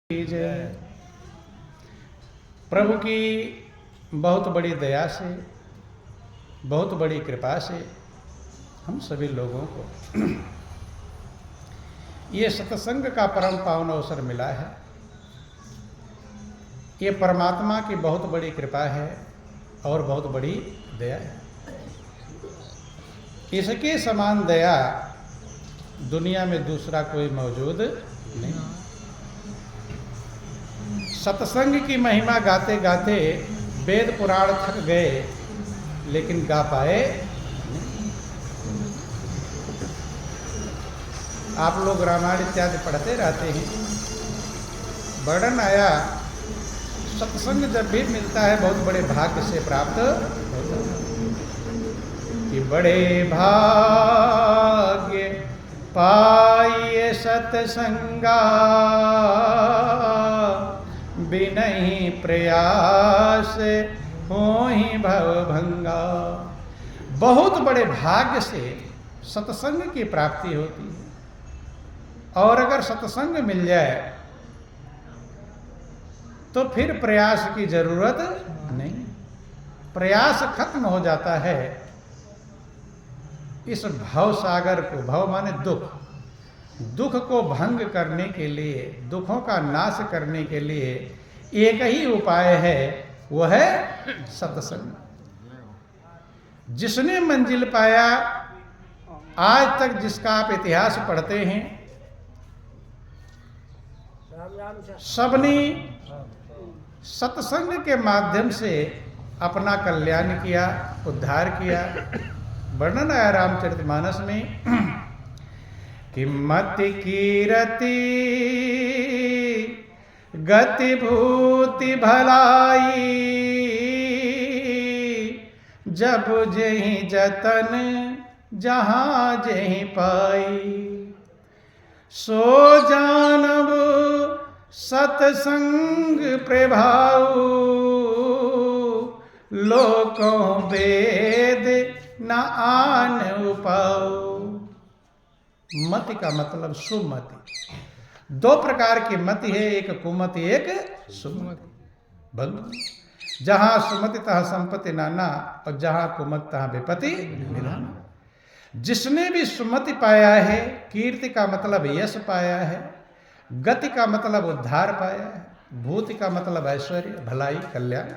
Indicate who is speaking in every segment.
Speaker 1: जय। प्रभु की बहुत बड़ी दया से, बहुत बड़ी कृपा से हम सभी लोगों को ये सत्संग का परम पावन अवसर मिला है। ये परमात्मा की बहुत बड़ी कृपा है और बहुत बड़ी दया है। इसके समान दया दुनिया में दूसरा कोई मौजूद नहीं। सत्संग की महिमा गाते गाते वेद पुराण थक गए, लेकिन गा पाए नहीं। आप लोग रामायण इत्यादि पढ़ते रहते हैं। वर्णन आया सत्संग जब भी मिलता है बहुत बड़े भाग्य से प्राप्त होता है कि बड़े भाग्य पाइए सत्संगा, बिनहि प्रयास होहि भवभंगा। बहुत बड़े भाग्य से सत्संग की प्राप्ति होती है, और अगर सत्संग मिल जाए तो फिर प्रयास की जरूरत नहीं। प्रयास खत्म हो जाता है। इस भव सागर को, भव माने दुख, दुख को भंग करने के लिए, दुखों का नाश करने के लिए एक ही उपाय है, वो है सत्संग। जिसने मंजिल पाया, आज तक जिसका आप इतिहास पढ़ते हैं, सबने सत्संग के माध्यम से अपना कल्याण किया, उद्धार किया। वर्णन आया रामचरितमानस में कि मति कीरति गति भूति भलाई, जब जेहि जतन जहाँ जेहि पाई। सो जानब सत्संग प्रभाऊ, लोकों वेद न आन उपाऊ। मति का मतलब सुमति। दो प्रकार की मति है, एक कुमति एक सुमति। बंधु, जहां सुमति तहाँ संपत्ति नाना, और जहां कुमति तहाँ विपत्ति निधाना। जिसने भी सुमति पाया है, कीर्ति का मतलब यश पाया है, गति का मतलब उद्धार पाया है, भूति का मतलब ऐश्वर्य, भलाई, कल्याण।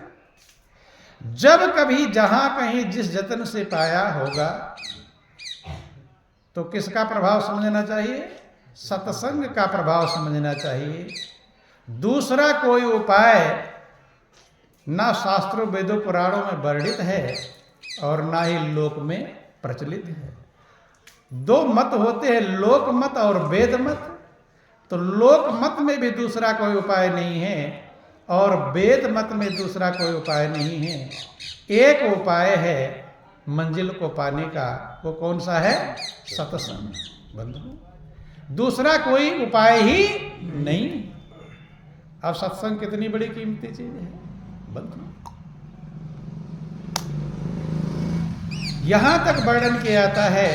Speaker 1: जब कभी जहां कहीं जिस जतन से पाया होगा तो किसका प्रभाव समझना चाहिए? सत्संग का प्रभाव समझना चाहिए। दूसरा कोई उपाय ना शास्त्रों वेदों पुराणों में वर्णित है और ना ही लोक में प्रचलित है। दो मत होते हैं, लोक मत और वेद मत। तो लोक मत में भी दूसरा कोई उपाय नहीं है और वेद मत में दूसरा कोई उपाय नहीं है। एक उपाय है मंजिल को पाने का, वो कौन सा है? सत्संग। बंधु, दूसरा कोई उपाय ही नहीं। अब सत्संग कितनी बड़ी कीमती चीज है बंधु। यहां तक वर्णन किया जाता है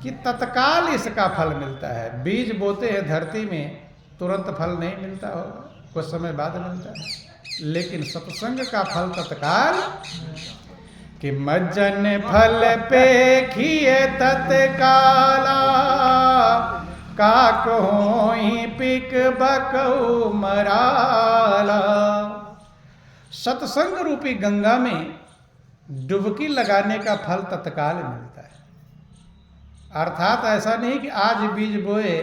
Speaker 1: कि तत्काल इसका फल मिलता है। बीज बोते हैं धरती में, तुरंत फल नहीं मिलता होगा, कुछ समय बाद मिलता है। लेकिन सत्संग का फल तत्काल, कि मज्जन फल पेखिए तत्काला, काक होई पिक बकऊ मराला। सत्संग रूपी गंगा में डुबकी लगाने का फल तत्काल मिलता है। अर्थात ऐसा नहीं कि आज बीज बोए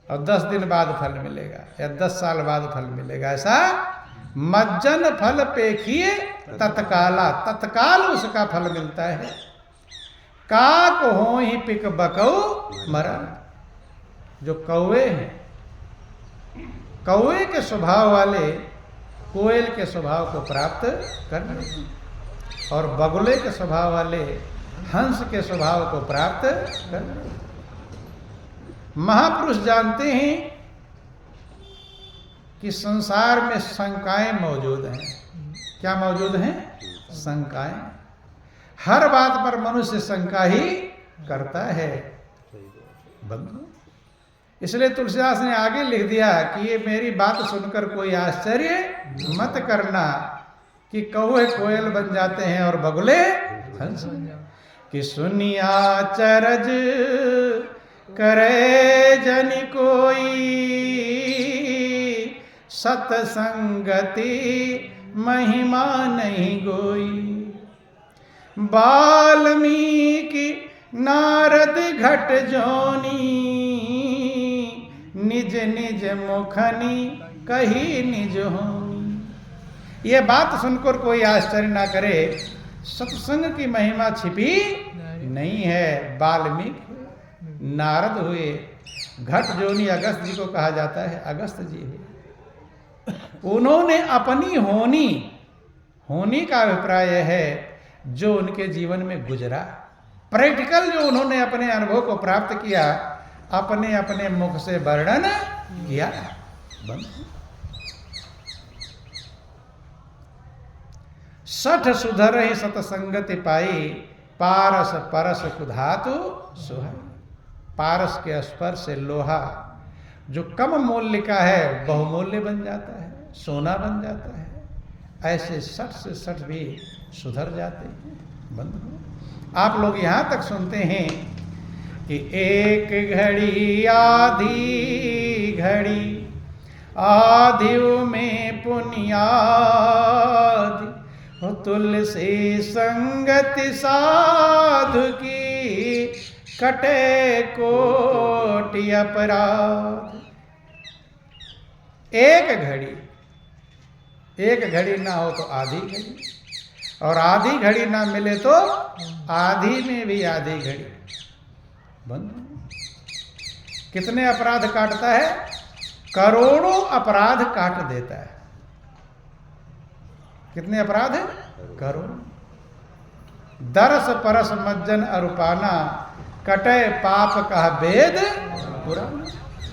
Speaker 1: और 10 दिन बाद फल मिलेगा या 10 साल बाद फल मिलेगा। ऐसा मज्जन फल पेखिए तत्काला, तत्काल उसका फल मिलता है। काक हो ही पिक बकऊ मरा। जो कौवे हैं, कौवे के स्वभाव वाले कोयल के स्वभाव को प्राप्त करने, और बगुले के स्वभाव वाले हंस के स्वभाव को प्राप्त करने। महापुरुष जानते हैं कि संसार में शंकाएं मौजूद हैं। क्या मौजूद हैं? शंकाएं। हर बात पर मनुष्य शंका ही करता है बंधु। इसलिए तुलसीदास ने आगे लिख दिया कि ये मेरी बात सुनकर कोई आश्चर्य मत करना कि कौवे कोयल बन जाते हैं और बगुले हंस बन जाते, कि सुनिया चरज करे जन कोई सतसंगति महिमा नहीं गोई। वाल्मीकि नारद घट जोनी निज निज मुखनी कही निज होनी। ये बात सुनकर कोई आश्चर्य ना करे, सत्संग की महिमा छिपी नहीं है। वाल्मीकि नारद हुए, घट जोनी अगस्त जी को कहा जाता है, अगस्त जी हुए। उन्होंने अपनी होनी का अभिप्राय है जो उनके जीवन में गुजरा, प्रैक्टिकल जो उन्होंने अपने अनुभव को प्राप्त किया, अपने अपने मुख से वर्णन किया। सठ सुधर ही सतसंगति पाई, पारस परस कुधातु सुहाई। पारस के स्पर्श से लोहा जो कम मूल्य का है बहुमूल्य बन जाता है, सोना बन जाता है। ऐसे 60 से 60 भी सुधर जाते हैं। बंधु, आप लोग यहाँ तक सुनते हैं कि एक घड़ी आधी घड़ी आधिव में पुण्यादि, तुलसी संगति साधु की कटे कोटि अपराध। एक घड़ी ना हो तो आधी घड़ी, और आधी घड़ी ना मिले तो आधी में भी आधी घड़ी। बंधु, कितने अपराध काटता है? करोड़ों अपराध काट देता है। कितने अपराध? करोड़ों। दरस परस मज्जन अरुपाना, कटे पाप का वेद पुराना।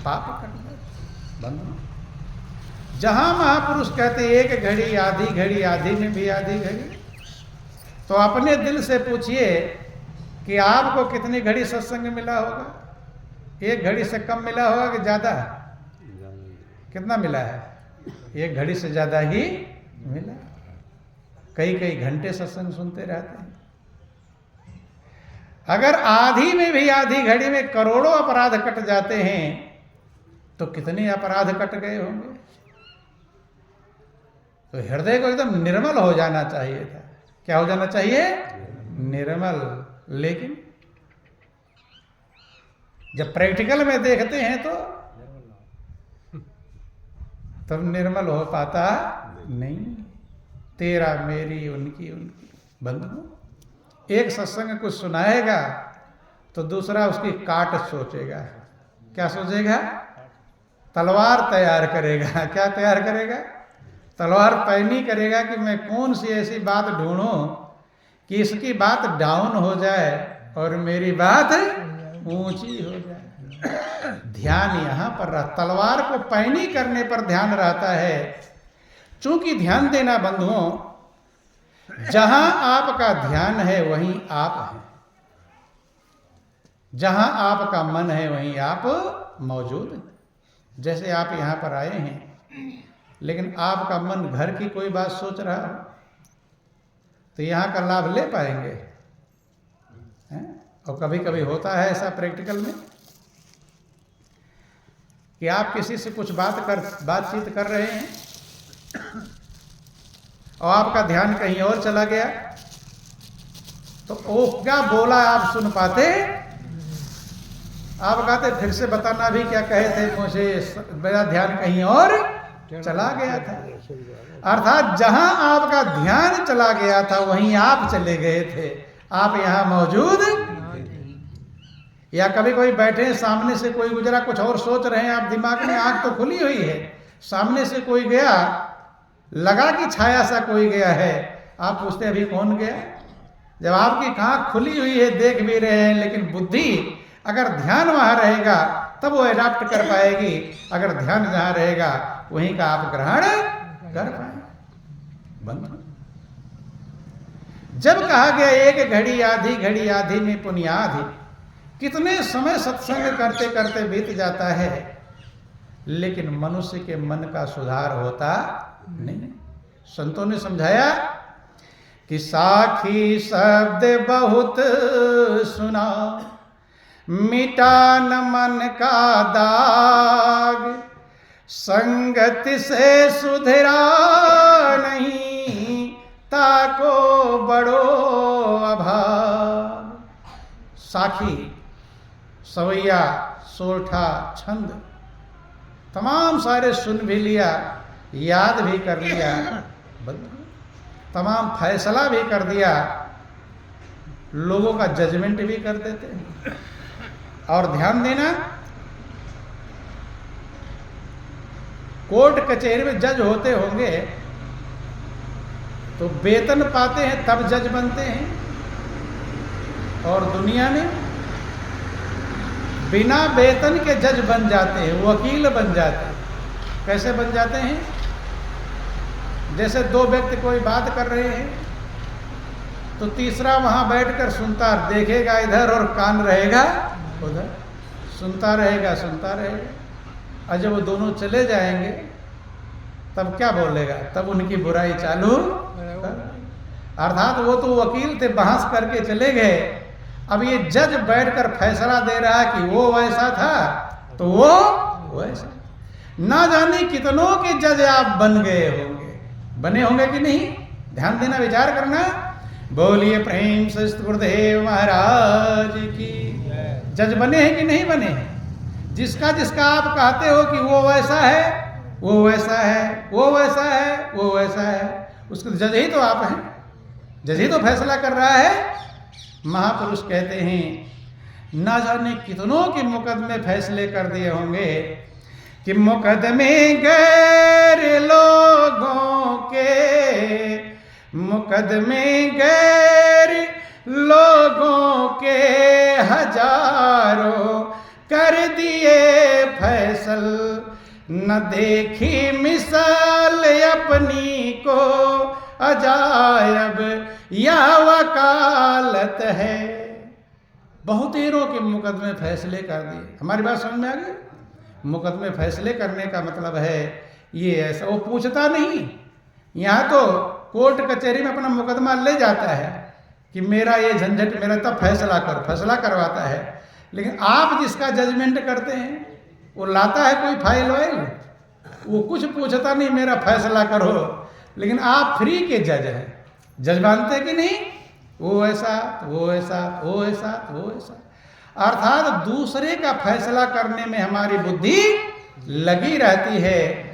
Speaker 1: पाप कट। बंधु, जहां महापुरुष कहते एक घड़ी आधी में भी आधी घड़ी, तो अपने दिल से पूछिए कि आपको कितनी घड़ी सत्संग मिला होगा? एक घड़ी से कम मिला होगा कि ज्यादा? कितना मिला है? एक घड़ी से ज्यादा ही मिला। कई कई घंटे सत्संग सुनते रहते हैं। अगर आधी में भी आधी घड़ी में करोड़ों अपराध कट जाते हैं तो कितने अपराध कट गए होंगे? तो हृदय को एकदम निर्मल हो जाना चाहिए था। क्या हो जाना चाहिए? निर्मल। लेकिन जब प्रैक्टिकल में देखते हैं तो तब निर्मल हो पाता नहीं। तेरा मेरी उनकी उनकी। बंधु, एक सत्संग कुछ सुनाएगा तो दूसरा उसकी काट सोचेगा। क्या सोचेगा? तलवार तैयार करेगा। क्या तैयार करेगा? तलवार पैनी करेगा कि मैं कौन सी ऐसी बात ढूंढूं कि इसकी बात डाउन हो जाए और मेरी बात ऊंची हो जाए। ध्यान यहां पर रहा। तलवार को पैनी करने पर ध्यान रहता है। चूंकि ध्यान देना बंधुओं, जहां आपका ध्यान है वहीं आप हैं। जहां आपका मन है वहीं आप मौजूद हैं। जैसे आप यहां पर आए हैं, लेकिन आपका मन घर की कोई बात सोच रहा हो तो यहां का लाभ ले पाएंगे हैं? और कभी कभी होता है ऐसा प्रैक्टिकल में कि आप किसी से कुछ बातचीत कर रहे हैं और आपका ध्यान कहीं और चला गया, तो वो क्या बोला आप सुन पाते? आप कहते फिर से बताना भी क्या कहे थे मुझे, मेरा ध्यान कहीं और चला गया था। अर्थात जहां आपका ध्यान चला गया था वहीं आप चले गए थे। आप यहां मौजूद। या कभी कोई बैठे, सामने से कोई गुजरा, कुछ और सोच रहे हैं आप, दिमाग में आंख तो खुली हुई है, सामने से कोई गया, लगा कि छाया सा कोई गया है, आप पूछते अभी कौन गया? जब आपकी आंख खुली हुई है, देख भी रहे हैं, लेकिन बुद्धि अगर ध्यान वहां रहेगा तब वो एडाप्ट कर पाएगी। अगर ध्यान जहां रहेगा वहीं का आप ग्रहण कर पाएंगे। बंधु, जब कहा गया एक घड़ी आधी में पुण्याधि, कितने समय सत्संग करते करते बीत जाता है, लेकिन मनुष्य के मन का सुधार होता नहीं। संतों ने समझाया कि साखी शब्द बहुत सुना, मिटा न मन का दाग, संगत से सुधरा नहीं, ताको बड़ो अभाव। साखी, सवैया, सोरठा, छंद तमाम सारे सुन भी लिया, याद भी कर लिया, तमाम फैसला भी कर दिया, लोगों का जजमेंट भी कर देते हैं। और ध्यान देना, कोर्ट कचहरी में जज होते होंगे तो वेतन पाते हैं तब जज बनते हैं, और दुनिया में बिना वेतन के जज बन जाते हैं, वकील बन जाते हैं। कैसे बन जाते हैं? जैसे दो व्यक्ति कोई बात कर रहे हैं तो तीसरा वहां बैठकर सुनता, देखेगा इधर और कान रहेगा उधर, सुनता रहेगा सुनता रहेगा। और जब वो दोनों चले जाएंगे तब क्या बोलेगा? तब उनकी बुराई चालू। अर्थात वो तो वकील थे, बहस करके चले गए, अब ये जज बैठकर फैसला दे रहा है कि वो वैसा था तो वो वैसा। ना जाने कितनों के जज आप बन गए होंगे, बने होंगे कि नहीं? ध्यान देना, विचार करना। बोलिए प्रेम से गुरुदेव महाराज की। जज बने हैं कि नहीं बने हैं? जिसका जिसका आप कहते हो कि वो वैसा है, वो वैसा है, वो वैसा है, वो वैसा है, उसके जज ही तो आप हैं, जज ही तो फैसला कर रहा है। महापुरुष कहते हैं ना जाने कितनों के मुकदमे फैसले कर दिए होंगे कि मुकदमे गैर लोगों के, मुकदमे गैर लोगों के हजारों कर दिए फैसल, न देखी मिसाल अपनी को अजायब या वकालत है। बहुतेरों के मुकदमे फैसले कर दिए। हमारी बात समझ में आ गई? मुकदमे फैसले करने का मतलब है ये ऐसा, वो पूछता नहीं। यहाँ तो कोर्ट कचहरी में अपना मुकदमा ले जाता है कि मेरा ये झंझट, मेरा तब फैसला कर, फैसला करवाता है। लेकिन आप जिसका जजमेंट करते हैं वो लाता है कोई फाइल वाइल, वो कुछ पूछता नहीं, मेरा फैसला करो। लेकिन आप फ्री के जज हैं, जज मानते कि नहीं? वो ऐसा, वो ऐसा, वो ऐसा, वो ऐसा। अर्थात दूसरे का फैसला करने में हमारी बुद्धि लगी रहती है।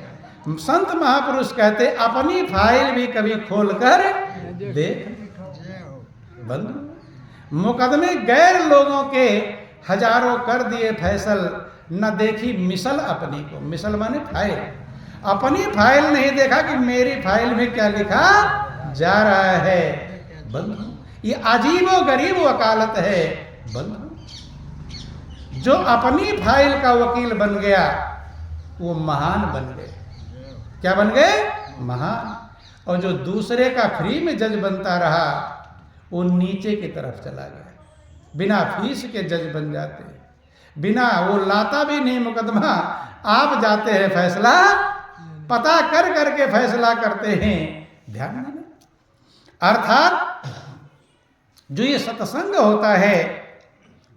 Speaker 1: संत महापुरुष कहते अपनी फाइल भी कभी खोलकर देख। बंद मुकदमे गैर लोगों के हजारों कर दिए फैसल, न देखी मिसल अपनी को। मिसल माने फाइल, अपनी फाइल नहीं देखा कि मेरी फाइल में क्या लिखा जा रहा है। बंधु, ये अजीबो गरीब वकालत है। बंधु, जो अपनी फाइल का वकील बन गया वो महान बन गए। क्या बन गए? महान। और जो दूसरे का फ्री में जज बनता रहा वो नीचे की तरफ चला गया। बिना फीस के जज बन जाते हैं, बिना वो लाता भी नहीं मुकदमा, आप जाते हैं फैसला पता कर करके फैसला करते हैं। ध्यान देना। अर्थात जो ये सत्संग होता है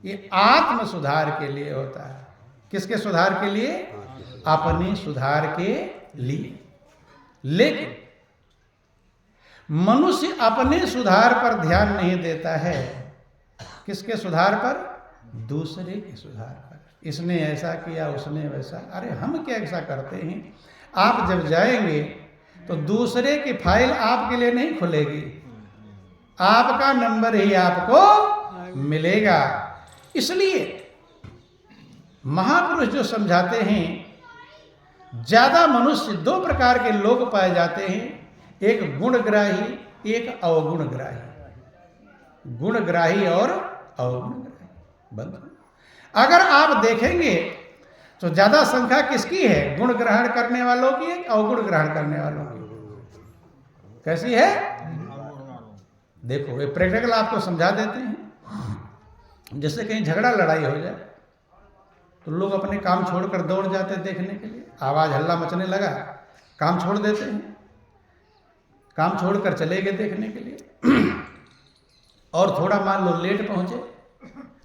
Speaker 1: ये आत्म सुधार के लिए होता है। किसके सुधार के लिए? अपने सुधार के लिए। लेकिन मनुष्य अपने सुधार पर ध्यान नहीं देता है। किसके सुधार पर? दूसरे के सुधार पर। इसने ऐसा किया, उसने वैसा। अरे हम क्या ऐसा करते हैं? आप जब जाएंगे तो दूसरे की फाइल आपके लिए नहीं खुलेगी, आपका नंबर ही आपको मिलेगा। इसलिए महापुरुष जो समझाते हैं, ज्यादा मनुष्य दो प्रकार के लोग पाए जाते हैं, एक गुणग्राही, एक अवगुणग्राही। गुणग्राही और अवगुणग्राही। बंधु, अगर आप देखेंगे तो ज्यादा संख्या किसकी है? गुण ग्रहण करने वालों की है, अवगुण ग्रहण करने वालों की? कैसी है? देखो ये प्रैक्टिकल आपको समझा देते हैं। जैसे कहीं झगड़ा लड़ाई हो जाए तो लोग अपने काम छोड़कर दौड़ जाते हैं देखने के लिए। आवाज हल्ला मचने लगा, काम छोड़ देते हैं, काम छोड़कर चले गए देखने के लिए। और थोड़ा मान लो लेट पहुंचे,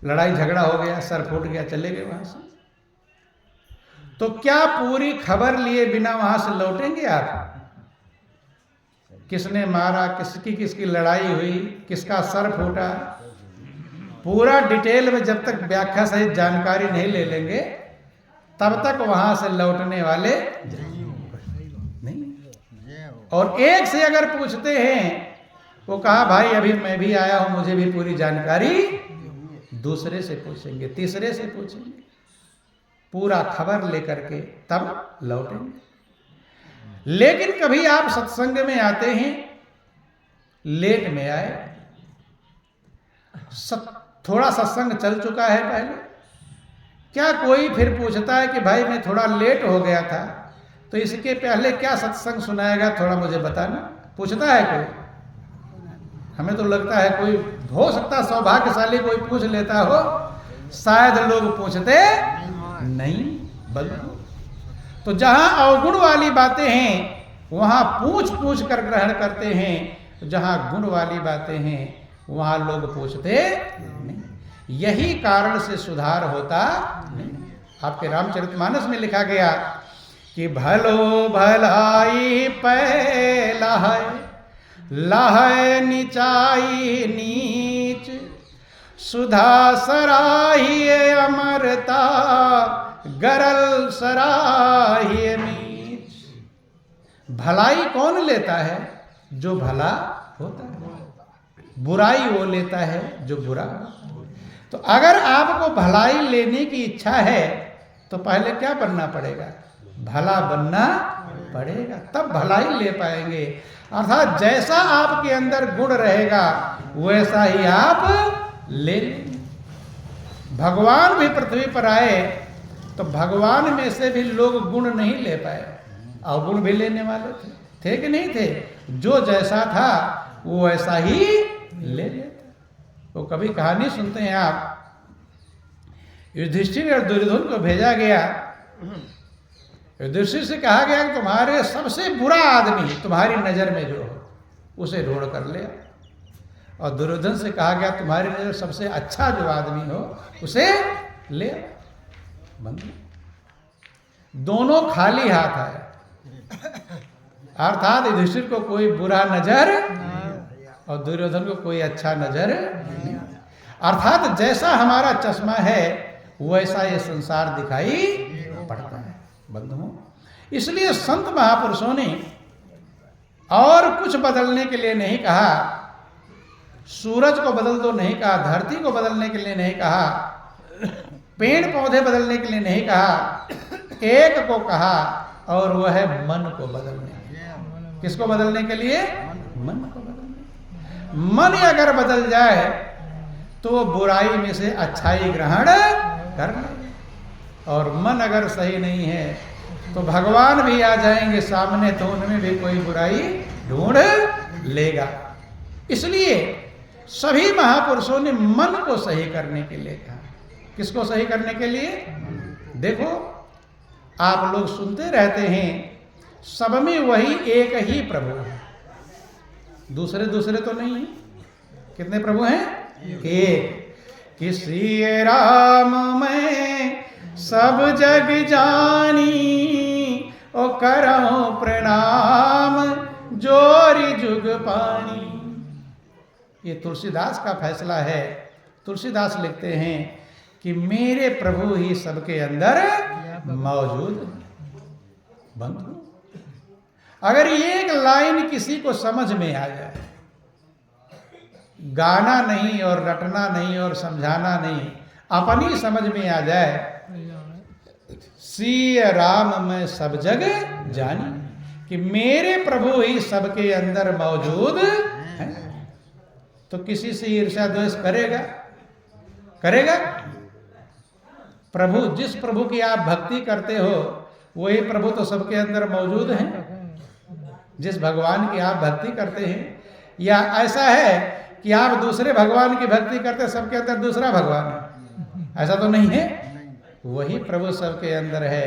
Speaker 1: लड़ाई झगड़ा हो गया, सर फूट गया, चले गए वहां से, तो क्या पूरी खबर लिए बिना वहां से लौटेंगे आप? किसने मारा, किसकी लड़ाई हुई, किसका सर फूटा, पूरा डिटेल में जब तक व्याख्या सहित जानकारी नहीं ले लेंगे तब तक वहां से लौटने वाले नहीं। और एक से अगर पूछते हैं, वो कहा भाई अभी मैं भी आया हूं, मुझे भी पूरी जानकारी, दूसरे से पूछेंगे, तीसरे से पूछेंगे, पूरा खबर लेकर के तब लौटेंगे। लेकिन कभी आप सत्संग में आते हैं, लेट में आए, थोड़ा सत्संग चल चुका है पहले, क्या कोई फिर पूछता है कि भाई मैं थोड़ा लेट हो गया था तो इसके पहले क्या सत्संग सुनाएगा, थोड़ा मुझे बताना? पूछता है कोई? हमें तो लगता है कोई हो सकता सौभाग्यशाली कोई पूछ लेता हो, शायद लोग पूछते नहीं। बल्कि तो जहां अवगुण वाली बातें हैं वहां पूछ पूछ कर ग्रहण करते हैं, जहां गुण वाली बातें हैं वहां लोग पूछते नहीं। यही कारण से सुधार होता नहीं। आपके रामचरितमानस में लिखा गया कि भलो भलाई पहला है, लहै नीचाई नीच, सुधा सराहिए अमरता, गरल सराहिए मीच। भलाई कौन लेता है? जो भला होता है। बुराई वो लेता है जो बुरा होता है। तो अगर आपको भलाई लेने की इच्छा है तो पहले क्या बनना पड़ेगा? भला बनना पड़ेगा, तब भलाई ले पाएंगे। अर्थात जैसा आपके अंदर गुण रहेगा वैसा ही आप ले लेंगे। भगवान भी पृथ्वी पर आए तो भगवान में से भी लोग गुण नहीं ले पाए, अवगुण भी लेने वाले थे कि नहीं थे? जो जैसा था वो ऐसा ही ले लेता। तो कभी कहानी सुनते हैं आप, युधिष्ठिर और दुर्योधन को भेजा गया, युधिष्ठिर से कहा गया कि तुम्हारे सबसे बुरा आदमी तुम्हारी नजर में जो हो उसे ढूंढ कर ले, और दुर्योधन से कहा गया तुम्हारी नजर सबसे अच्छा जो आदमी हो उसे ले। बंद। दोनों खाली हाथ आए, अर्थात युधिष्ठिर को कोई बुरा नजर और दुर्योधन को कोई अच्छा नजर नहीं। अर्थात जैसा हमारा चश्मा है वैसा ये संसार दिखाई पड़ता है बंधुओं। इसलिए संत महापुरुषों ने और कुछ बदलने के लिए नहीं कहा, सूरज को बदल दो नहीं कहा, धरती को बदलने के लिए नहीं कहा, पेड़ पौधे बदलने के लिए नहीं कहा, एक को कहा और वह है मन को बदलने। किसको बदलने के लिए? मन को बदलने। मन अगर बदल जाए तो बुराई में से अच्छाई ग्रहण कर ले, और मन अगर सही नहीं है तो भगवान भी आ जाएंगे सामने तो उनमें भी कोई बुराई ढूंढ लेगा। इसलिए सभी महापुरुषों ने मन को सही करने के लिए कहा। किसको सही करने के लिए? देखो आप लोग सुनते रहते हैं सब में वही एक ही प्रभु है, दूसरे दूसरे तो नहीं है। कितने प्रभु हैं? एक। कि श्री राम मैं सब जग जानी, ओ करो प्रणाम जोरी जुग पानी। ये तुलसीदास का फैसला है। तुलसीदास लिखते हैं कि मेरे प्रभु ही सबके अंदर मौजूद है। बंधु, अगर एक लाइन किसी को समझ में आ जाए, गाना नहीं और रटना नहीं और समझाना नहीं, अपनी समझ में आ जाए, श्री राम मैं सब जग जानी, कि मेरे प्रभु ही सबके अंदर मौजूद है, तो किसी से ईर्ष्या द्वेष करेगा? करेगा? प्रभु, जिस प्रभु की आप भक्ति करते हो वही प्रभु तो सबके अंदर मौजूद हैं। जिस भगवान की आप भक्ति करते हैं, या ऐसा है कि आप दूसरे भगवान की भक्ति करते सबके अंदर दूसरा भगवान है, ऐसा तो नहीं है। वही प्रभु सबके अंदर है।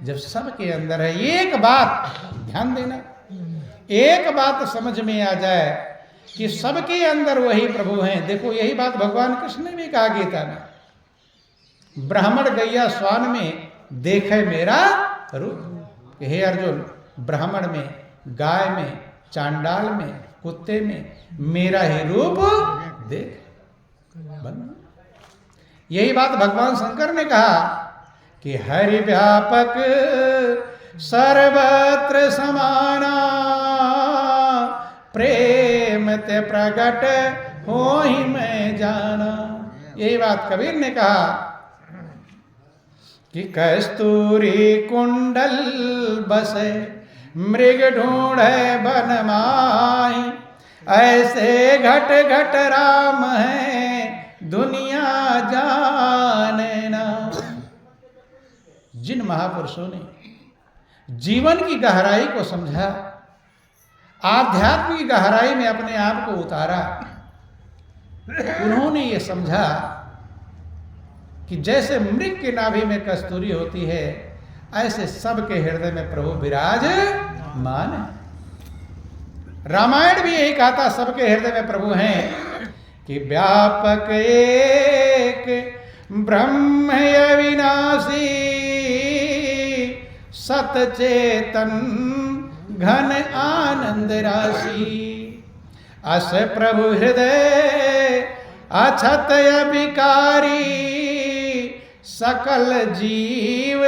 Speaker 1: जब सबके अंदर है, एक बात ध्यान देना, एक बात समझ में आ जाए कि सबके अंदर वही प्रभु हैं। देखो यही बात भगवान कृष्ण ने भी कहा गीता में, ब्राह्मण गैया स्वान में देखे मेरा रूप। हे अर्जुन, ब्राह्मण में, गाय में, चांडाल में, कुत्ते में मेरा ही रूप देख। यही बात भगवान शंकर ने कहा कि हरि व्यापक सर्वत्र समाना, प्रेम ते प्रगट हो ही मैं जाना। यही बात कबीर ने कहा कि कस्तूरी कुंडल बसे मृग ढूंढे बन माही, ऐसे घट घट राम है दुनिया जाने ना। जिन महापुरुषों ने जीवन की गहराई को समझा, आध्यात्म की गहराई में अपने आप को उतारा, उन्होंने ये समझा कि जैसे मृग के नाभि में कस्तूरी होती है, ऐसे सबके हृदय में प्रभु विराजमान है। रामायण भी यही कहता, सबके हृदय में प्रभु हैं कि व्यापक एक ब्रह्म अविनाशी, सतचेतन घन आनंद राशि। अस प्रभु हृदय अछत अभिकारी, सकल जीव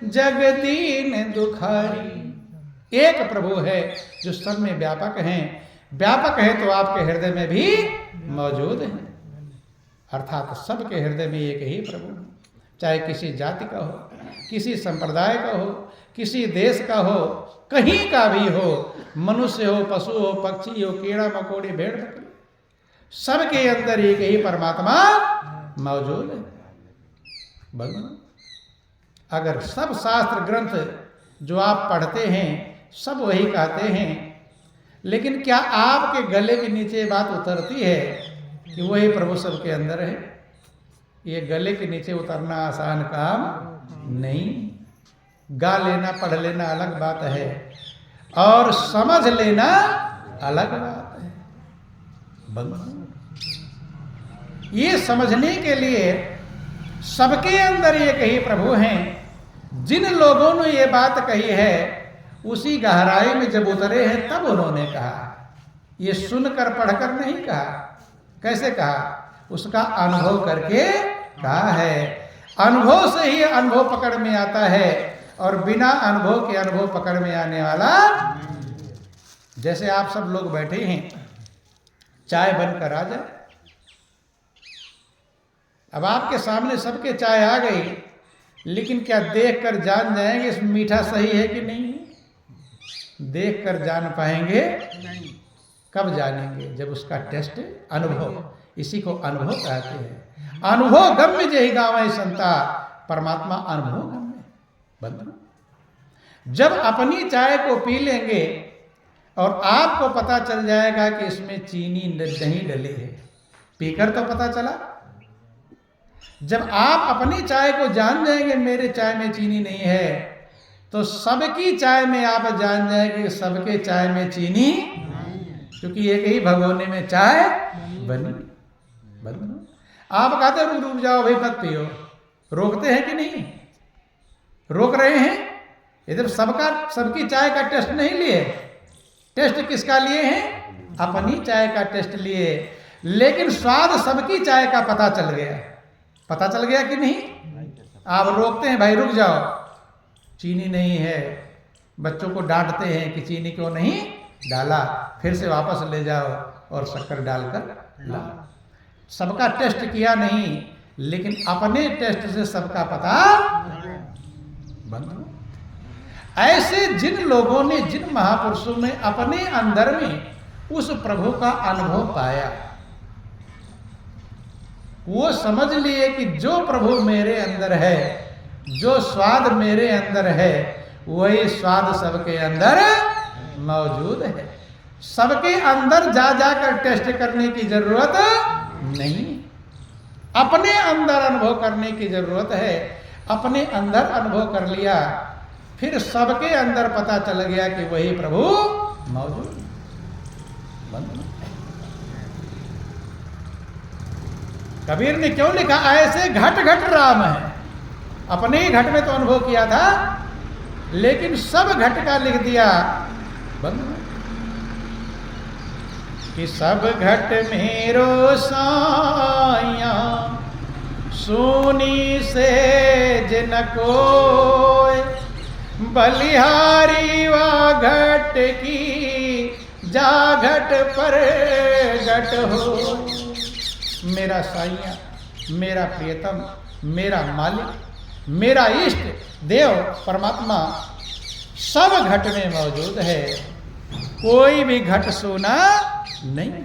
Speaker 1: जगदीन दुखारी। एक प्रभु है जो सब में व्यापक हैं। व्यापक है तो आपके हृदय में भी मौजूद है, अर्थात सबके हृदय में एक ही प्रभु, चाहे किसी जाति का हो, किसी संप्रदाय का हो, किसी देश का हो, कहीं का भी हो, मनुष्य हो, पशु हो, पक्षी हो, कीड़ा मकोड़ी, भेड़ बकरी, सबके अंदर एक ही परमात्मा मौजूद है। अगर सब शास्त्र ग्रंथ जो आप पढ़ते हैं सब वही कहते हैं, लेकिन क्या आपके गले के नीचे बात उतरती है कि वही प्रभु सबके अंदर है? ये गले के नीचे उतरना आसान काम नहीं। गा लेना, पढ़ लेना अलग बात है, और समझ लेना अलग बात है। ये समझने के लिए सबके अंदर एक ही प्रभु हैं। जिन लोगों ने ये बात कही है उसी गहराई में जब उतरे हैं तब उन्होंने कहा। ये सुनकर पढ़कर नहीं कहा। कैसे कहा? उसका अनुभव करके कहा है। अनुभव से ही अनुभव पकड़ में आता है, और बिना अनुभव के अनुभव पकड़ में आने वाला। जैसे आप सब लोग बैठे हैं, चाय बनकर आ जाए, अब आपके सामने सबके चाय आ गई, लेकिन क्या देखकर जान जाएंगे इसमें मीठा सही है कि नहीं? देखकर जान पाएंगे? कब जानेंगे? जब उसका टेस्ट, अनुभव, इसी को अनुभव कहते हैं। अनुभव गम्य जही गावै संता, परमात्मा अनुभव गम्य। जब अपनी चाय को पी लेंगे और आपको पता चल जाएगा कि इसमें चीनी नहीं डली है, पीकर तो पता चला। जब आप अपनी चाय को जान जाएंगे मेरे चाय में चीनी नहीं है, तो सबकी चाय में आप जान जाएंगे सबके चाय में चीनी, क्योंकि एक ही भगोने में चाय बनी। आप कहते रुक रुक जाओ भाई मत पियो, रोकते हैं कि नहीं? रोक रहे हैं। इधर सबकी चाय का टेस्ट नहीं लिए। टेस्ट किसका लिए हैं? अपनी चाय का टेस्ट लिए, लेकिन स्वाद सबकी चाय का पता चल गया। पता चल गया कि नहीं? आप रोकते हैं, भाई रुक जाओ, चीनी नहीं है। बच्चों को डांटते हैं कि चीनी क्यों नहीं डाला, फिर से वापस ले जाओ और शक्कर डालकर लाओ। सबका टेस्ट किया नहीं, लेकिन अपने टेस्ट से सबका पता बंद। ऐसे जिन लोगों ने, जिन महापुरुषों ने अपने अंदर में उस प्रभु का अनुभव पाया, वो समझ लिए कि जो प्रभु मेरे अंदर है, जो स्वाद मेरे अंदर है, वही स्वाद सबके अंदर मौजूद है। सबके अंदर जा जाकर टेस्ट करने की जरूरत नहीं, अपने अंदर अनुभव करने की जरूरत है। अपने अंदर अनुभव कर लिया, फिर सबके अंदर पता चल गया कि वही प्रभु मौजूद। कबीर ने क्यों लिखा, ऐसे घट घट राम है। अपने ही घट में तो अनुभव किया था, लेकिन सब घट का लिख दिया बंद कि सब घट मेरो साया सोनी से जिन कोय, बलिहारी वा घट की जा घट पर घट हो। मेरा साइया, मेरा प्रियतम, मेरा मालिक, मेरा इष्ट देव परमात्मा सब घट में मौजूद है, कोई भी घट सोना नहीं।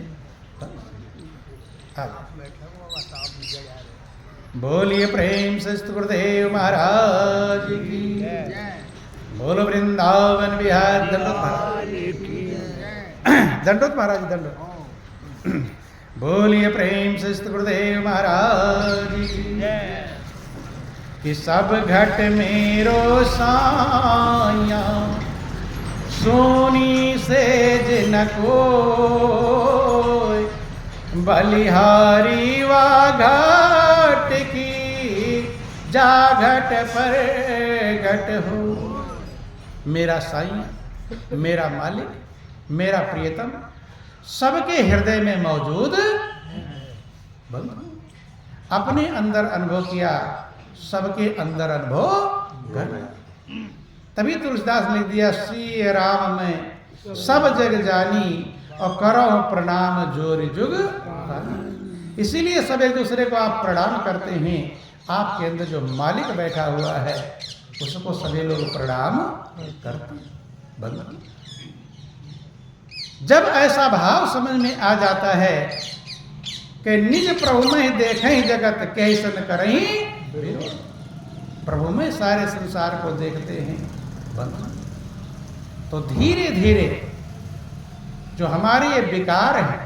Speaker 1: बोलिए प्रेम से गुरुदेव महाराज की, बोलो वृंदावन बिहार। दंडोत महाराज, दंडोत महाराज, दंडोत। बोलिए प्रेम से गुरुदेव महाराज की, कि सब घट मेरो साया सोनी से जिन कोय, बलिहारी वा घट की जा घट पर घट हो। मेरा साईं, मेरा मालिक, मेरा प्रियतम सबके हृदय में मौजूद। अपने अंदर अनुभव किया, सबके अंदर अनुभव कर। तभी तुलसीदास लिख दिया, श्री राम में सब जग जानी और करो प्रणाम जोरि जुग। इसीलिए सब एक दूसरे को आप प्रणाम करते हैं। आपके अंदर जो मालिक बैठा हुआ है उसको सभी लोग प्रणाम करते हैं। जब ऐसा भाव समझ में आ जाता है कि निज प्रभु में देखें जगत कैसन करें, प्रभु में सारे संसार को देखते हैं, तो धीरे धीरे जो हमारे ये विकार हैं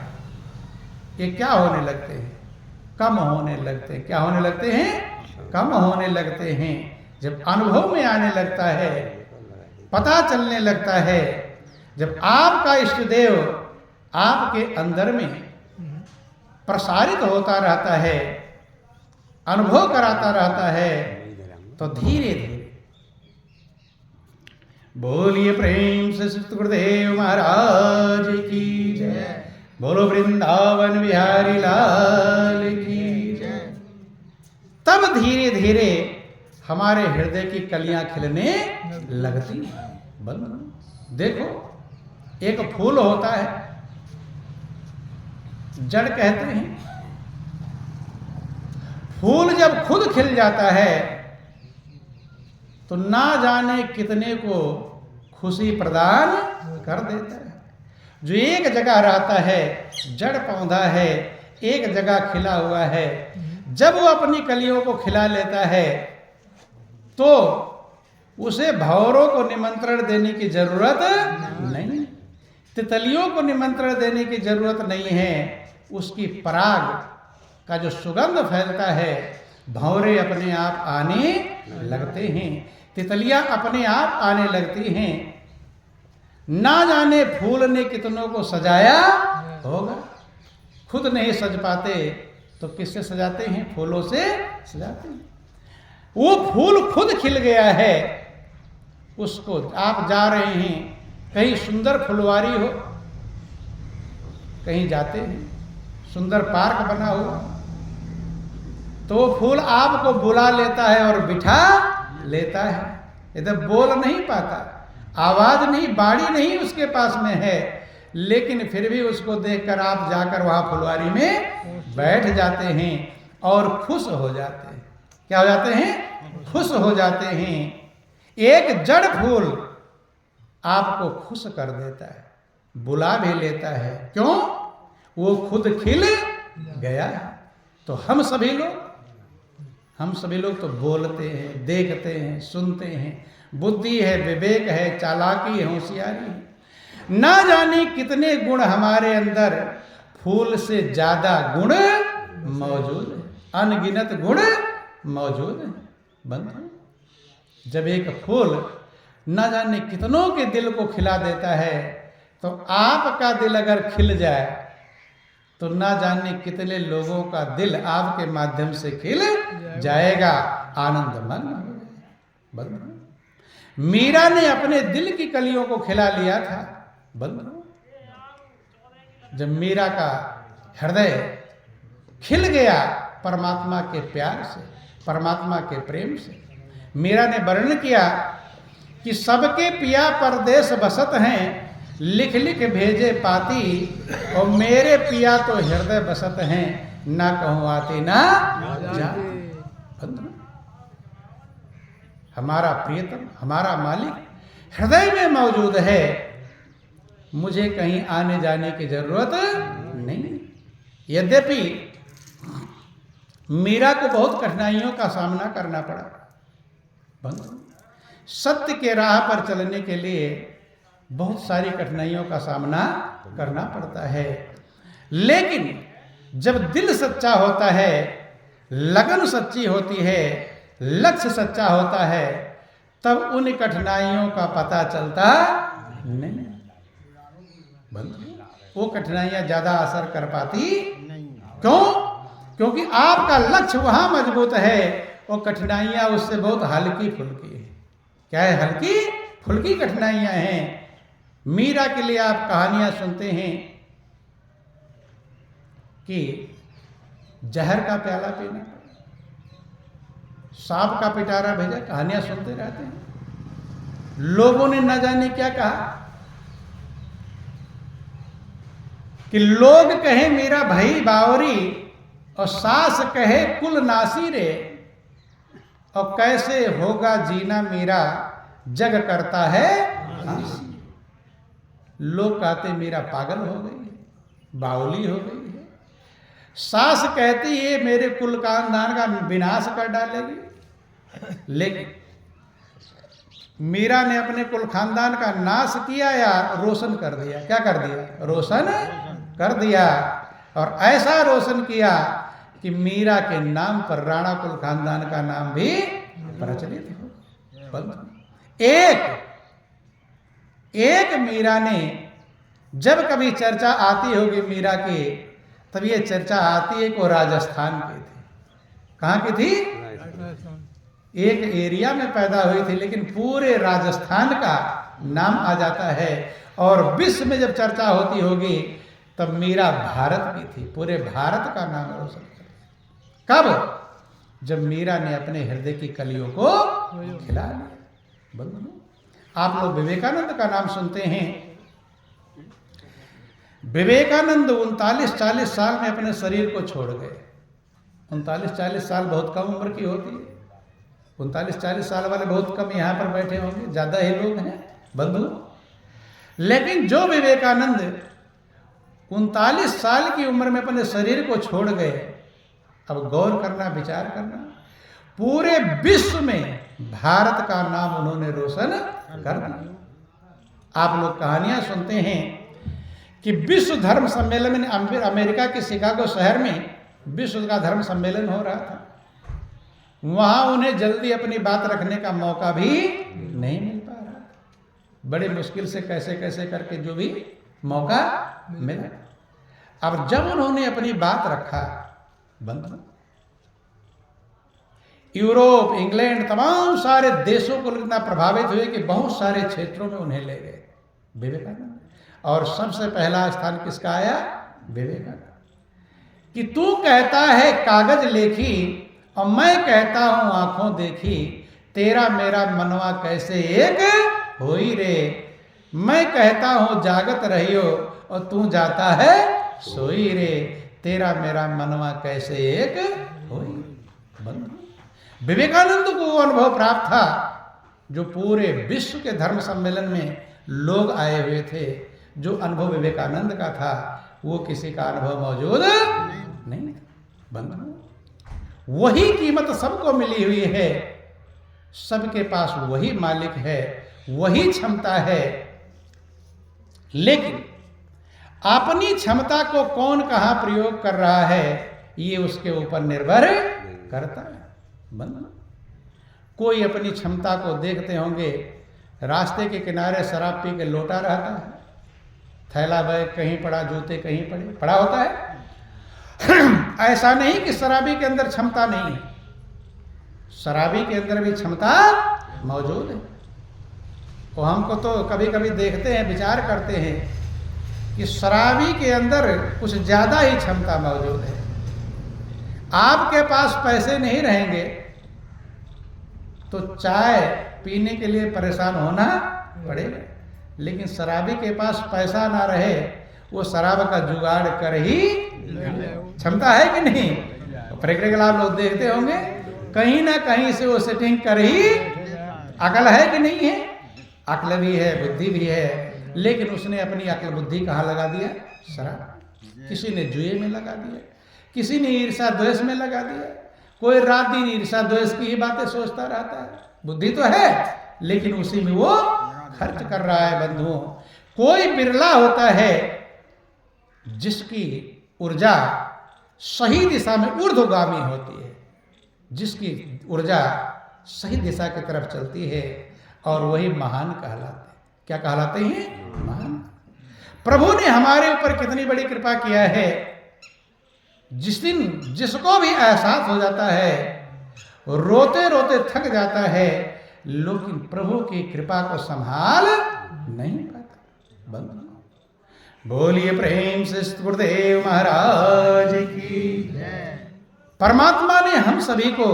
Speaker 1: ये क्या होने लगते हैं, कम होने लगते हैं। क्या होने लगते हैं? कम होने लगते हैं। जब अनुभव में आने लगता है, पता चलने लगता है, जब आपका इष्ट देव आपके अंदर में प्रसारित होता रहता है, अनुभव कराता रहता है, तो धीरे धीरे। बोलिए प्रेम से श्री गुरुदेव महाराज की जय। बोलो वृंदावन बिहारी लाल की जय। तब धीरे धीरे हमारे हृदय की कलियां खिलने लगती हैं। देखो, एक फूल होता है, जड़ कहते हैं। फूल जब खुद खिल जाता है तो ना जाने कितने को खुशी प्रदान कर देता है। जो एक जगह रहता है, जड़ पौधा है, एक जगह खिला हुआ है, जब वो अपनी कलियों को खिला लेता है तो उसे भंवरों को निमंत्रण देने की जरूरत नहीं, तितलियों को निमंत्रण देने की जरूरत नहीं है। उसकी पराग का जो सुगंध फैलता है, भंवरे अपने आप आने लगते हैं, तितलियां अपने आप आने लगती हैं। ना जाने फूल ने कितनों को सजाया होगा। खुद नहीं सज पाते तो किससे सजाते हैं? फूलों से सजाते हैं। वो फूल खुद खिल गया है, उसको आप जा रहे हैं, कहीं सुंदर फुलवारी हो, कहीं जाते हैं, सुंदर पार्क बना हुआ, तो वो फूल आपको बुला लेता है और बिठा लेता है। इधर बोल नहीं पाता, आवाज नहीं, बाड़ी नहीं उसके पास में है, लेकिन फिर भी उसको देखकर आप जाकर वहां फुलवारी में बैठ जाते हैं और खुश हो जाते हैं। क्या हो जाते हैं? खुश हो जाते हैं। एक जड़ फूल आपको खुश कर देता है, बुला भी लेता है। क्यों? वो खुद खिल गया है। तो हम सभी लोग तो बोलते हैं, देखते हैं, सुनते हैं, बुद्धि है, विवेक है, चालाकी है, होशियारी है, ना जाने कितने गुण हमारे अंदर फूल से ज्यादा गुण मौजूद है, अनगिनत गुण मौजूद है। बंधु, जब एक फूल ना जाने कितनों के दिल को खिला देता है, तो आपका दिल अगर खिल जाए तो ना जाने कितने लोगों का दिल आपके माध्यम से खिल जाएगा, आनंद मन हो जाएगा। बंधु, मीरा ने अपने दिल की कलियों को खिला लिया था। बंधु, जब मीरा का हृदय खिल गया परमात्मा के प्यार से, परमात्मा के प्रेम से, मीरा ने वर्णन किया कि सबके पिया परदेश बसत हैं, लिख लिख भेजे पाती, और मेरे पिया तो हृदय बसत हैं, ना कहूं आते ना जाते। बंधु, हमारा प्रियतम, हमारा मालिक हृदय में मौजूद है, मुझे कहीं आने जाने की जरूरत नहीं। यद्यपि मीरा को बहुत कठिनाइयों का सामना करना पड़ा। बंधु, सत्य के राह पर चलने के लिए बहुत सारी कठिनाइयों का सामना करना पड़ता है, लेकिन जब दिल सच्चा होता है, लगन सच्ची होती है, लक्ष्य सच्चा होता है, तब उन कठिनाइयों का पता चलता नहीं। बंधु, वो कठिनाइयां ज्यादा असर कर पाती क्यों? क्योंकि आपका लक्ष्य वहां मजबूत है, और कठिनाइयां उससे बहुत हल्की फुल्की है। क्या है? हल्की फुल्की कठिनाइयां हैं। मीरा के लिए आप कहानियां सुनते हैं कि जहर का प्याला पीना, सांप का पिटारा भेजा, कहानियां सुनते रहते हैं। लोगों ने न जाने क्या कहा कि लोग कहे मेरा भाई बावरी, और सास कहे कुल नासी रे, और कैसे होगा जीना मेरा, जग करता है नासी। लोग कहते मेरा पागल हो गई है, बावली हो गई है। सास कहती ये मेरे कुल खानदान का विनाश कर डालेगी। लेकिन मीरा ने अपने कुल खानदान का नाश किया या रोशन कर दिया? क्या कर दिया? रोशन कर दिया। और ऐसा रोशन किया कि मीरा के नाम पर राणा कुल खानदान का नाम भी प्रचलित हो। एक मीरा ने, जब कभी चर्चा आती होगी मीरा की, तब ये चर्चा आती है कि वो राजस्थान की थी। कहाँ की थी? एक एरिया में पैदा हुई थी, लेकिन पूरे राजस्थान का नाम आ जाता है। और विश्व में जब चर्चा होती होगी तब मीरा भारत की थी, पूरे भारत का नाम रोशन कर। कब? जब मीरा ने अपने हृदय की कलियों को खिला लिया। बंधु, आप लोग विवेकानंद का नाम सुनते हैं। विवेकानंद 39-40 साल में अपने शरीर को छोड़ गए। 39-40 साल बहुत कम उम्र की होती है। 39-40 साल वाले बहुत कम यहाँ पर बैठे होंगे, ज्यादा ही लोग हैं बंधु। लेकिन जो विवेकानंद 39 साल की उम्र में अपने शरीर को छोड़ गए, अब गौर करना, विचार करना, पूरे विश्व में भारत का नाम उन्होंने रोशन कर दिया। आप लोग कहानियां सुनते हैं कि विश्व धर्म सम्मेलन में अमेरिका के शिकागो शहर में विश्व का धर्म सम्मेलन हो रहा था। वहां उन्हें जल्दी अपनी बात रखने का मौका भी नहीं मिल पा रहा। बड़े मुश्किल से कैसे कैसे करके जो भी मौका मिला। अब जब उन्होंने अपनी बात रखा, बंधु, यूरोप, इंग्लैंड, तमाम सारे देशों को इतना प्रभावित हुए कि बहुत सारे क्षेत्रों में उन्हें ले गए विवेकानंद। और सबसे पहला स्थान किसका आया? विवेकानंद। कि तू कहता है कागज लेखी, और मैं कहता हूं आंखों देखी, तेरा मेरा मनवा कैसे एक होई रे। मैं कहता हूं जागत रहियो, और तू जाता है सोई रे, तेरा मेरा मनवा कैसे एक होई। बंधु, विवेकानंद को वो अनुभव प्राप्त था जो पूरे विश्व के धर्म सम्मेलन में लोग आए हुए थे। जो अनुभव विवेकानंद का था वो किसी का अनुभव मौजूद नहीं। बंधु, वही कीमत सबको मिली हुई है, सबके पास वही मालिक है, वही क्षमता है। लेकिन अपनी क्षमता को कौन कहां प्रयोग कर रहा है ये उसके ऊपर निर्भर करता है। बंधु, कोई अपनी क्षमता को देखते होंगे, रास्ते के किनारे शराब पी के लोटा रहता है, थैला बैग कहीं पड़ा, जूते कहीं पड़ा होता है। ऐसा नहीं कि शराबी के अंदर क्षमता नहीं है, शराबी के अंदर भी क्षमता मौजूद है। वो हमको तो कभी कभी देखते हैं, विचार करते हैं कि शराबी के अंदर कुछ ज्यादा ही क्षमता मौजूद है। आपके पास पैसे नहीं रहेंगे तो चाय पीने के लिए परेशान होना पड़ेगा, लेकिन शराबी के पास पैसा ना रहे वो शराब का जुगाड़ कर ही, क्षमता है कि नहीं? प्रैक्टिकल आप लोग देखते होंगे, कहीं ना कहीं से वो सेटिंग कर ही, अकल है कि नहीं है? अकल भी है, बुद्धि भी है, लेकिन उसने अपनी अकल बुद्धि कहाँ लगा दिया? शराब। किसी ने जुए में लगा दिया, किसी ने ईर्षा द्वेष में लगा दिया, कोई रात दिन ईर्षा द्वेष की ही बातें सोचता रहता है। बुद्धि तो है लेकिन उसी में वो खर्च कर रहा है। बंधुओं, कोई बिरला होता है जिसकी ऊर्जा सही दिशा में ऊर्ध्वगामी होती है, जिसकी ऊर्जा सही दिशा की तरफ चलती है, और वही महान कहलाते हैं। क्या कहलाते हैं? महान। प्रभु ने हमारे ऊपर कितनी बड़ी कृपा किया है। जिस दिन जिसको भी एहसास हो जाता है, रोते रोते थक जाता है, लेकिन प्रभु की कृपा को संभाल नहीं पाता। बंधु, बोलिए प्रेम से गुरुदेव महाराज की। परमात्मा ने हम सभी को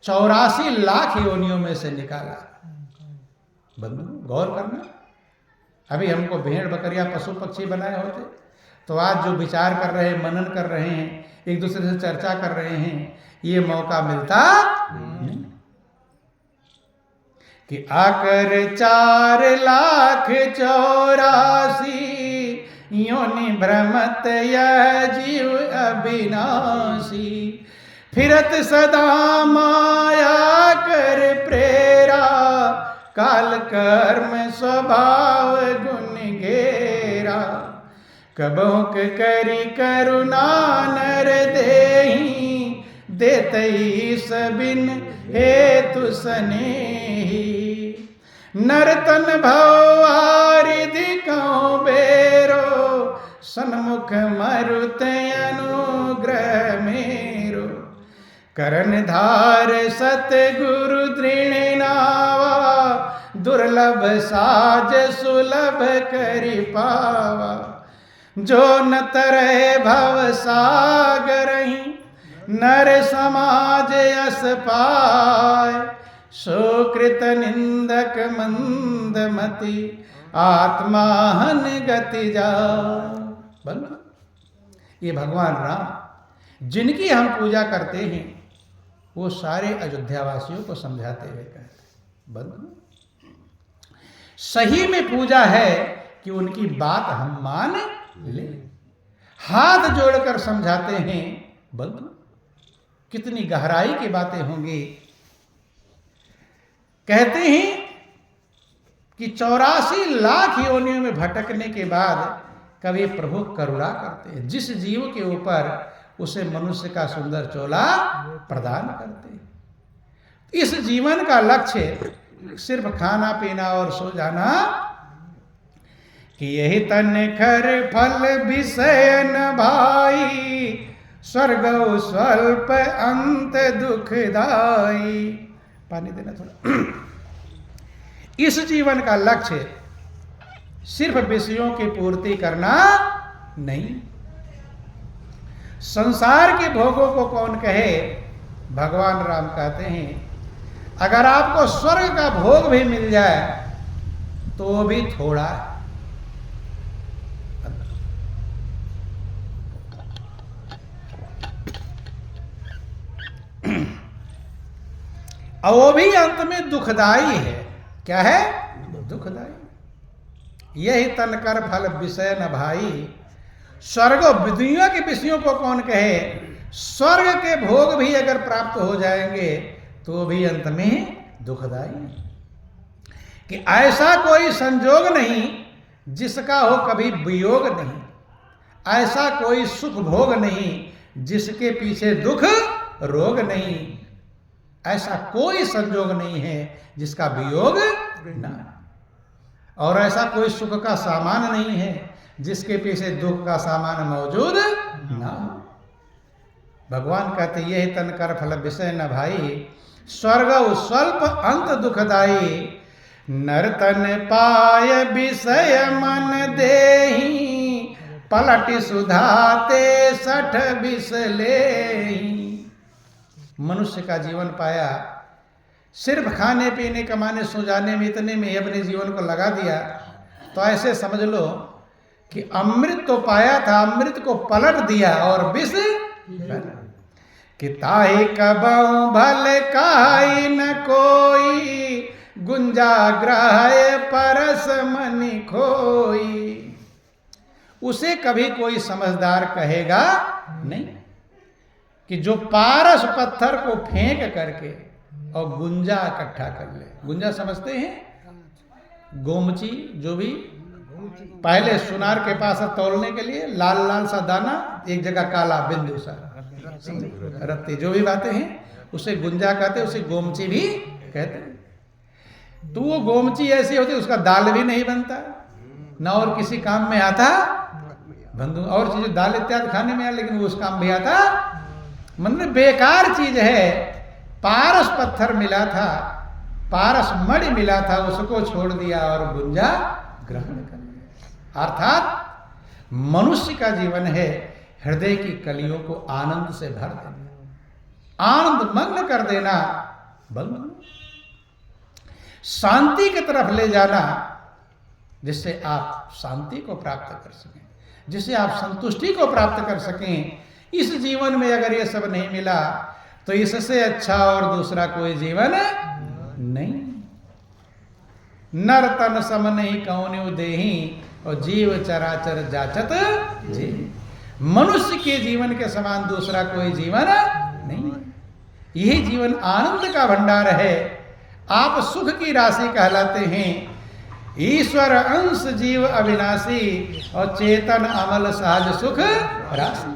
Speaker 1: 84 लाख योनियों में से निकाला। बंधु, गौर करना, अभी हमको भेड़ बकरियां पशु पक्षी बनाए होते तो आज जो विचार कर रहे हैं, मनन कर रहे हैं, एक दूसरे से चर्चा कर रहे हैं, ये मौका मिलता नहीं। कि आकर 4 लाख 84 योनि भ्रमत यह जीव अविनाशी, फिरत सदा माया कर प्रेरा, काल कर्म स्वभाव गुण घेरा, कबहुक करी करुणा नर देही, देतई सबिन हेतु सनेही, नरतन भव आरिधि कौ बेरो, सन्मुख मरुत अनुग्रह मेरो, करण धार सतगुरु दृढ़ नावा, दुर्लभ साज सुलभ करि पावा, जो न तरह भव सागरहि, नर समाज यस पाय, सुकृत निंदक मंदमति, आत्माहन गति जा। बंधु, ये भगवान राम जिनकी हम पूजा करते हैं, वो सारे अयोध्यावासियों को समझाते हुए कहते हैं, बंधु सही में पूजा है कि उनकी बात हम मान ले। हाथ जोड़कर समझाते हैं। बंधु, कितनी गहराई की बातें होंगी। कहते हैं कि 84 लाख योनियों में भटकने के बाद कभी प्रभु करुणा करते हैं, जिस जीव के ऊपर उसे मनुष्य का सुंदर चोला प्रदान करते हैं। इस जीवन का लक्ष्य सिर्फ खाना पीना और सो जाना, कि यही तन खर फल विषय न भाई, स्वर्ग स्वल्प अंत दुखदाई। पानी देना थोड़ा। इस जीवन का लक्ष्य सिर्फ विषयों की पूर्ति करना नहीं। संसार के भोगों को कौन कहे? भगवान राम कहते हैं, अगर आपको स्वर्ग का भोग भी मिल जाए तो वो भी थोड़ा है। और वो भी अंत में दुखदाई है। क्या है? दुखदाई। यही तन कर फल विषय न भाई। स्वर्ग दुनिया के विषयों को कौन कहे? स्वर्ग के भोग भी अगर प्राप्त हो जाएंगे तो भी अंत में दुखदाई। कि ऐसा कोई संजोग नहीं जिसका हो कभी वियोग नहीं, ऐसा कोई सुख भोग नहीं जिसके पीछे दुख रोग नहीं, ऐसा कोई संजोग नहीं है जिसका वियोग ना, और ऐसा कोई सुख का सामान नहीं है जिसके पीछे दुख का सामान मौजूद ना हो। भगवान कहते यही तन कर फल विषय न भाई, स्वर्ग स्वल्प अंत दुखदाई, नर्तन पाय विषय मन देही, पलट सुधाते सठ विष लेही। मनुष्य का जीवन पाया, सिर्फ खाने पीने कमाने सो जाने में, इतने में अपने जीवन को लगा दिया, तो ऐसे समझ लो कि अमृत तो पाया था, अमृत को पलट दिया और विष कि ताहि कबहु भले काई न कोई, गुंजा ग्राह्य परस मनि खोई। उसे कभी कोई समझदार कहेगा नहीं कि जो पारस पत्थर को फेंक करके और गुंजा इकट्ठा कर ले। गुंजा समझते हैं? गोमची, जो भी पहले सुनार के पास तौलने के लिए लाल लाल सा दाना, एक जगह काला बिंदु सा रत्ती, जो भी बातें हैं उसे गुंजा कहते, उसे गोमची भी कहते। तो वो गोमची ऐसी होती उसका दाल भी नहीं बनता, ना और किसी काम में आता, बंधु और चीजें दाल इत्यादि खाने में आ, लेकिन वो उस काम भी आता, मतलब बेकार चीज है। पारस पत्थर मिला था, पारस मणि मिला था, उसको छोड़ दिया और गुंजा ग्रहण कर लिया। अर्थात मनुष्य का जीवन है हृदय की कलियों को आनंद से भर देना, आनंद मग्न कर देना, बंधु शांति की तरफ ले जाना, जिससे आप शांति को प्राप्त कर सकें, जिससे आप संतुष्टि को प्राप्त कर सकें। इस जीवन में अगर ये सब नहीं मिला तो इससे अच्छा और दूसरा कोई जीवन नहीं। नर तन सम नहीं कौन्यु देही, और जीव चराचर जाचत जीव। मनुष्य के जीवन के समान दूसरा कोई जीवन नहीं। यही जीवन आनंद का भंडार है। आप सुख की राशि कहलाते हैं। ईश्वर अंश जीव अविनाशी, और चेतन अमल सहज सुख राशि।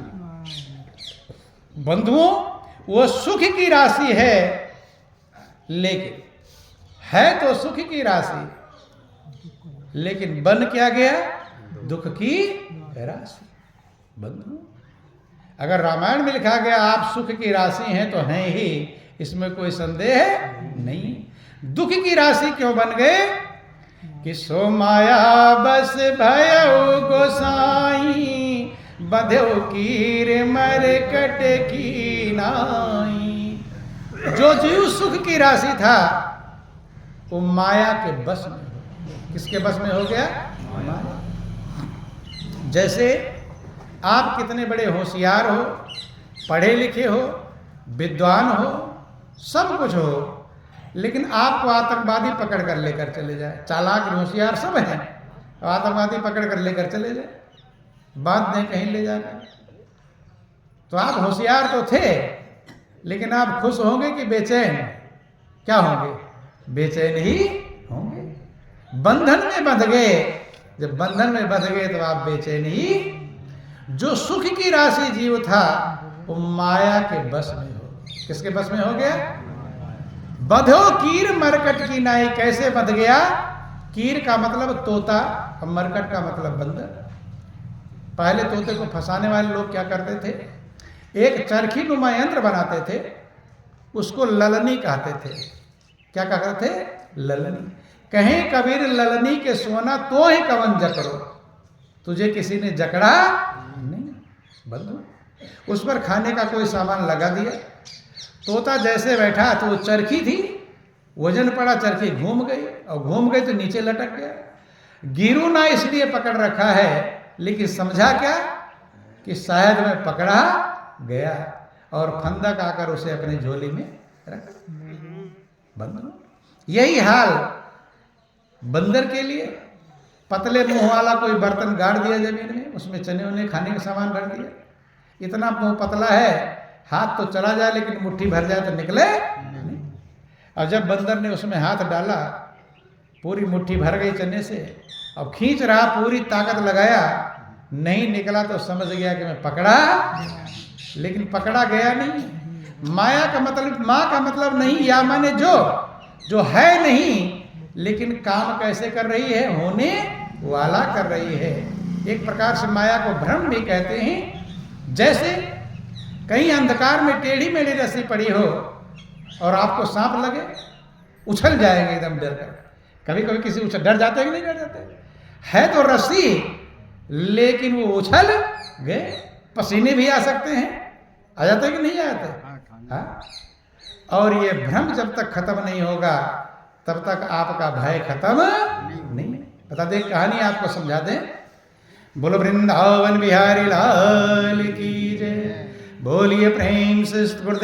Speaker 1: बंधुओं, वो सुख की राशि है, लेकिन है तो सुख की राशि, लेकिन बन क्या गया? दुख की राशि। बंधु, अगर रामायण में लिखा गया आप सुख की राशि हैं तो हैं ही, इसमें कोई संदेह नहीं। दुख की राशि क्यों बन गए? कि सो माया बस भयो गोसाई, बंध्यो कीर मर कट की नाई। जो जीव सुख की राशि था वो माया के बस में हो। किसके बस में हो गया? माया। जैसे आप कितने बड़े होशियार हो, पढ़े लिखे हो, विद्वान हो, सब कुछ हो, लेकिन आपको आतंकवादी पकड़ कर लेकर चले जाए, चालाक होशियार सब हैं, तो आतंकवादी पकड़ कर लेकर चले जाए, बात नहीं कहीं ले जाकर, तो आप होशियार तो थे, लेकिन आप खुश होंगे कि बेचैन? क्या होंगे? बेचैन ही होंगे। बंधन में बंध गए। जब बंधन में बंध गए तो आप बेचैन ही। जो सुख की राशि जीव था वो माया के बस में हो। किसके बस में हो गया? बंधो कीर मरकट की नाई। कैसे बंध गया? कीर का मतलब तोता और मरकट का मतलब बंदर। पहले तोते को फंसाने वाले लोग क्या करते थे? एक चरखी नुमा यंत्र बनाते थे, उसको ललनी कहते थे। क्या कहते थे? ललनी। कहीं कबीर ललनी के सोना तो ही कवन जकड़ो, तुझे किसी ने जकड़ा नहीं। बंधु, उस पर खाने का कोई सामान लगा दिया, तोता जैसे बैठा तो वो चरखी थी, वजन पड़ा, चरखी घूम गई, और घूम गई तो नीचे लटक गया। गिरू ना इसलिए पकड़ रखा है, लेकिन समझा क्या कि शायद मैं पकड़ा गया, और फंदा आकर उसे अपनी झोली में रखा। बंधु, यही हाल बंदर के लिए। पतले मुंह वाला कोई बर्तन गाड़ दिया जमीन में, उसमें चने उन्हें खाने का सामान भर दिया। इतना मुंह पतला है, हाथ तो चला जाए लेकिन मुट्ठी भर जाए तो निकले नहीं। और जब बंदर ने उसमें हाथ डाला, पूरी मुट्ठी भर गई चने से, अब खींच रहा, पूरी ताकत लगाया, नहीं निकला तो समझ गया कि मैं पकड़ा, लेकिन पकड़ा गया नहीं। माया का मतलब, माँ का मतलब नहीं, या माने जो है नहीं, लेकिन काम कैसे कर रही है, होने वाला कर रही है। एक प्रकार से माया को भ्रम भी कहते हैं। जैसे कहीं अंधकार में टेढ़ी मेढ़ी रस्सी पड़ी हो और आपको सांप लगे, उछल जाएंगे एकदम डर कर। कभी कभी किसी उछल, डर जाते हैं कि नहीं डर जाते? है तो रस्सी, लेकिन वो उछल गए। पसीने भी आ सकते हैं, आ जाते हैं कि नहीं आते? हाँ। और ये भ्रम जब तक खत्म नहीं होगा तब तक आपका भय खत्म नहीं। बता दे, कहानी आपको समझा दें। बोलो वृंदावन बिहारी लाल की जय, बोलिए प्रेम से गुरुदेव